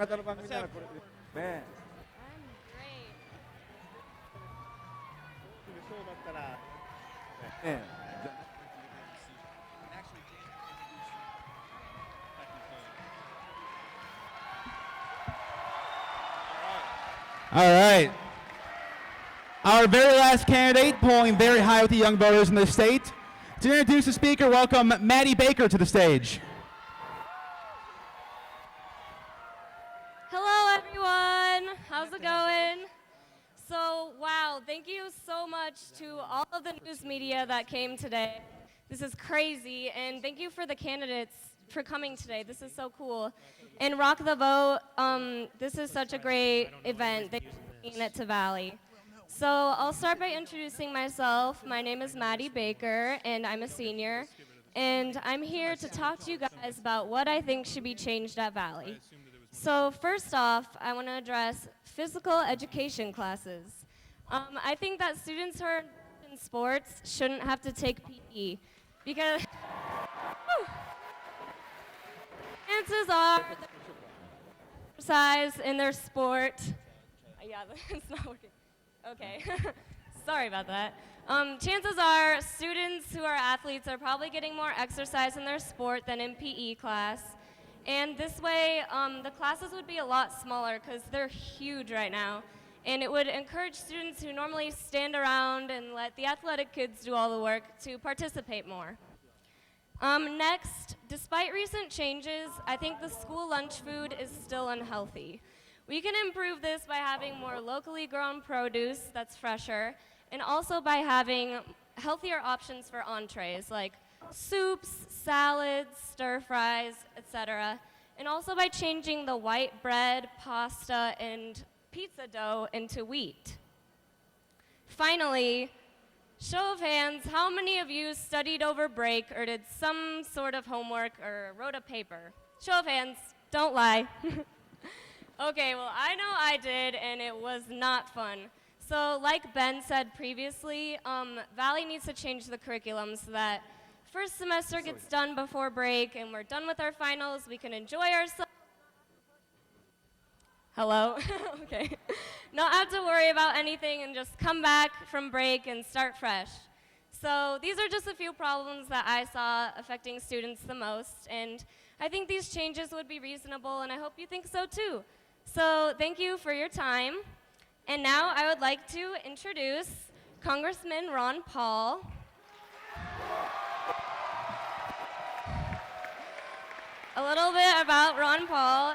What's up? Man. I'm great. そうだったら Man. All right. Our very last candidate, polling very high with the young voters in the state. To introduce the speaker, welcome Maddie Baker to the stage. Hello, everyone. How's it going? So, wow, thank you so much to all of the news media that came today. This is crazy, and thank you for the candidates for coming today. This is so cool. And Rock the Vote, this is such a great event. They're bringing it to Valley. So I'll start by introducing myself. My name is Maddie Baker, and I'm a senior. And I'm here to talk to you guys about what I think should be changed at Valley. So first off, I want to address physical education classes. I think that students who are in sports shouldn't have to take PE because chances are they're exercise in their sport. Yeah, it's not working. Okay, sorry about that. Chances are students who are athletes are probably getting more exercise in their sport than in PE class. And this way, the classes would be a lot smaller because they're huge right now. And it would encourage students who normally stand around and let the athletic kids do all the work to participate more. Next, despite recent changes, I think the school lunch food is still unhealthy. We can improve this by having more locally grown produce that's fresher, and also by having healthier options for entrees like soups, salads, stir fries, etc. And also by changing the white bread, pasta, and pizza dough into wheat. Finally, show of hands, how many of you studied over break or did some sort of homework or wrote a paper? Show of hands, don't lie. Okay, well, I know I did, and it was not fun. So like Ben said previously, Valley needs to change the curriculum so that first semester gets done before break and we're done with our finals, we can enjoy ourselves. Hello? Okay. Not have to worry about anything and just come back from break and start fresh. So these are just a few problems that I saw affecting students the most, and I think these changes would be reasonable, and I hope you think so too. So thank you for your time. And now I would like to introduce Congressman Ron Paul. A little bit about Ron Paul.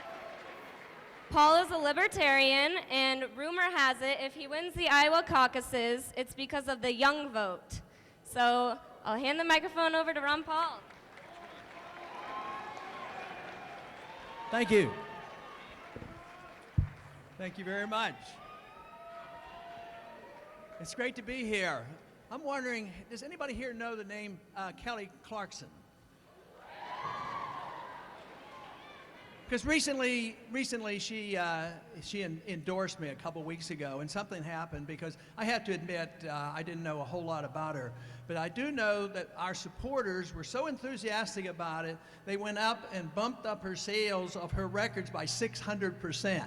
Paul is a libertarian, and rumor has it, if he wins the Iowa caucuses, it's because of the young vote. So I'll hand the microphone over to Ron Paul. Thank you. Thank you very much. It's great to be here. I'm wondering, does anybody here know the name Kelly Clarkson? Because recently she endorsed me a couple weeks ago, and something happened because I have to admit I didn't know a whole lot about her. But I do know that our supporters were so enthusiastic about it, they went up and bumped up her sales of her records by 600%.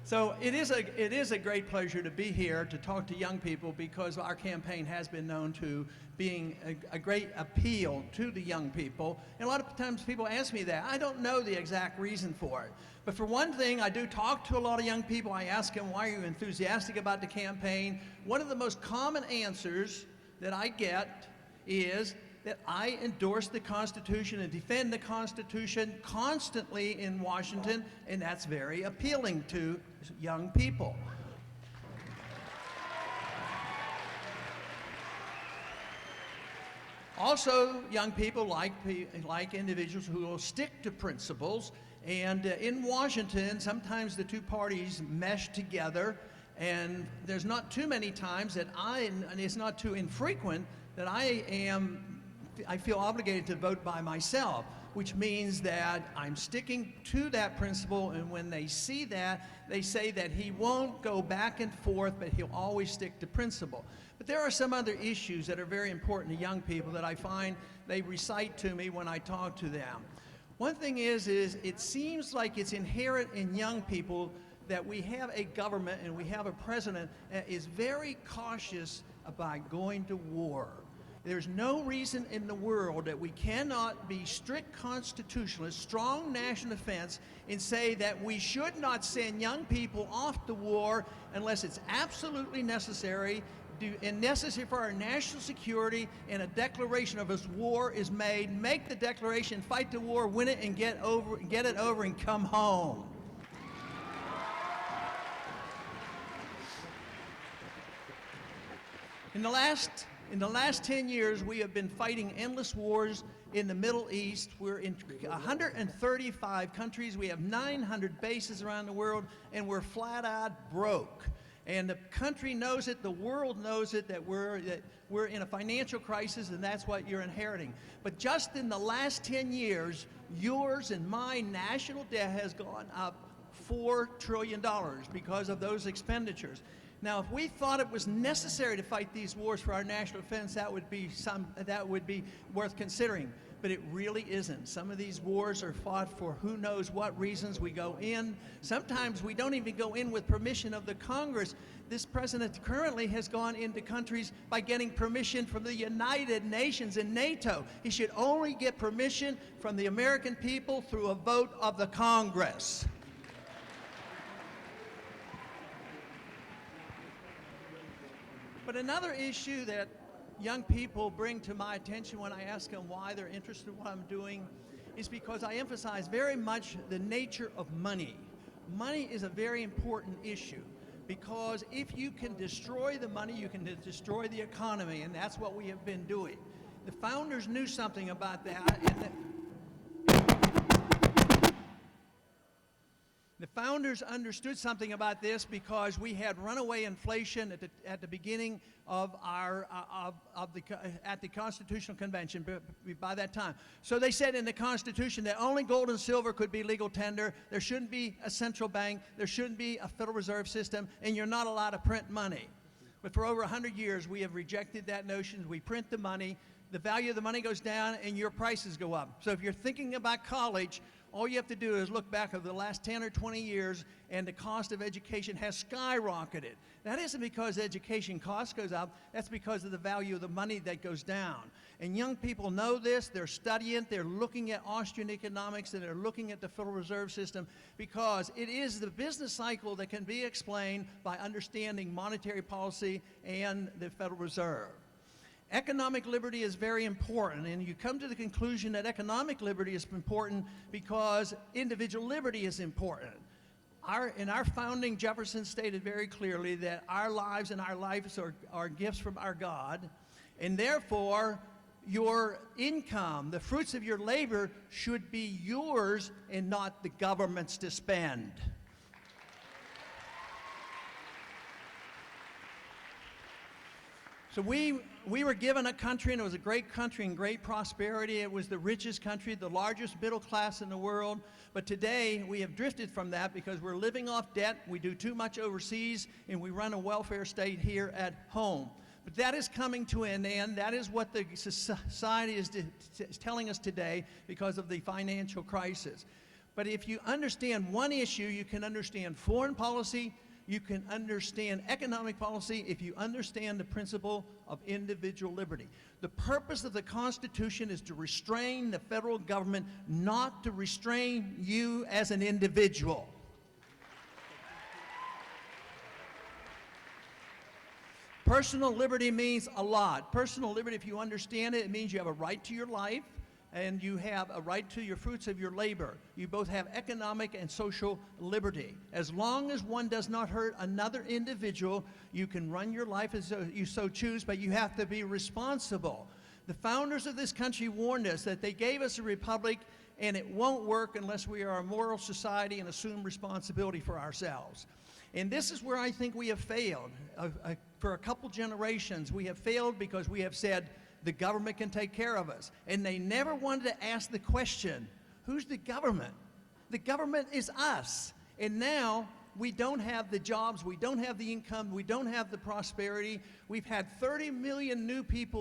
So it is a great pleasure to be here to talk to young people because our campaign has been known to being a great appeal to the young people. And a lot of times people ask me that. I don't know the exact reason for it. But for one thing, I do talk to a lot of young people. I ask them, why are you enthusiastic about the campaign? One of the most common answers that I get is that I endorse the Constitution and defend the Constitution constantly in Washington, and that's very appealing to young people. Also, young people like individuals who will stick to principles, and in Washington, sometimes the two parties mesh together, and there's not too many times that and it's not too infrequent, that I feel obligated to vote by myself, which means that I'm sticking to that principle, and when they see that, they say that he won't go back and forth, but he'll always stick to principle. But there are some other issues that are very important to young people that I find they recite to me when I talk to them. One thing is it seems like it's inherent in young people that we have a government and we have a president that is very cautious about going to war. There's no reason in the world that we cannot be strict constitutionalists, strong national defense, and say that we should not send young people off to war unless it's absolutely necessary and necessary for our national security, and a declaration of this war is made. Make the declaration, fight the war, win it, and get it over and come home. In the last 10 years, we have been fighting endless wars in the Middle East. We're in 135 countries. We have 900 bases around the world, and we're flat out broke. And the country knows it, the world knows it, that we're in a financial crisis, and that's what you're inheriting. But just in the last 10 years, yours and my national debt has gone up $4 trillion because of those expenditures. Now, if we thought it was necessary to fight these wars for our national defense, that would be worth considering. But it really isn't. Some of these wars are fought for who knows what reasons. We go in. Sometimes we don't even go in with permission of the Congress. This president currently has gone into countries by getting permission from the United Nations and NATO. He should only get permission from the American people through a vote of the Congress. But another issue that young people bring to my attention when I ask them why they're interested in what I'm doing is because I emphasize very much the nature of money. Money is a very important issue because if you can destroy the money, you can destroy the economy, and that's what we have been doing. The founders knew something about that, and the founders understood something about this because we had runaway inflation at the beginning of the Constitutional Convention by that time. So they said in the Constitution that only gold and silver could be legal tender. There shouldn't be a central bank. There shouldn't be a Federal Reserve System, and you're not allowed to print money. But for over 100 years, we have rejected that notion. We print the money. The value of the money goes down, and your prices go up. So if you're thinking about college, all you have to do is look back over the last 10 or 20 years, and the cost of education has skyrocketed. That isn't because education cost goes up. That's because of the value of the money that goes down. And young people know this. They're studying. They're looking at Austrian economics, and they're looking at the Federal Reserve System because it is the business cycle that can be explained by understanding monetary policy and the Federal Reserve. Economic liberty is very important, and you come to the conclusion that economic liberty is important because individual liberty is important. In our founding, Jefferson stated very clearly that our lives and our lives are gifts from our God, and therefore your income, the fruits of your labor, should be yours and not the government's to spend. So we were given a country, and it was a great country and great prosperity. It was the richest country, the largest middle class in the world. But today, we have drifted from that because we're living off debt, we do too much overseas, and we run a welfare state here at home. But that is coming to an end. That is what the society is telling us today because of the financial crisis. But if you understand one issue, you can understand foreign policy, you can understand economic policy if you understand the principle of individual liberty. The purpose of the Constitution is to restrain the federal government, not to restrain you as an individual. Personal liberty means a lot. Personal liberty, if you understand it, it means you have a right to your life, and you have a right to your fruits of your labor. You both have economic and social liberty. As long as one does not hurt another individual, you can run your life as you so choose, but you have to be responsible. The founders of this country warned us that they gave us a republic, and it won't work unless we are a moral society and assume responsibility for ourselves. And this is where I think we have failed. For a couple generations, we have failed because we have said, the government can take care of us. And they never wanted to ask the question, who's the government? The government is us. And now we don't have the jobs, we don't have the income, we don't have the prosperity. We've had 30 million new people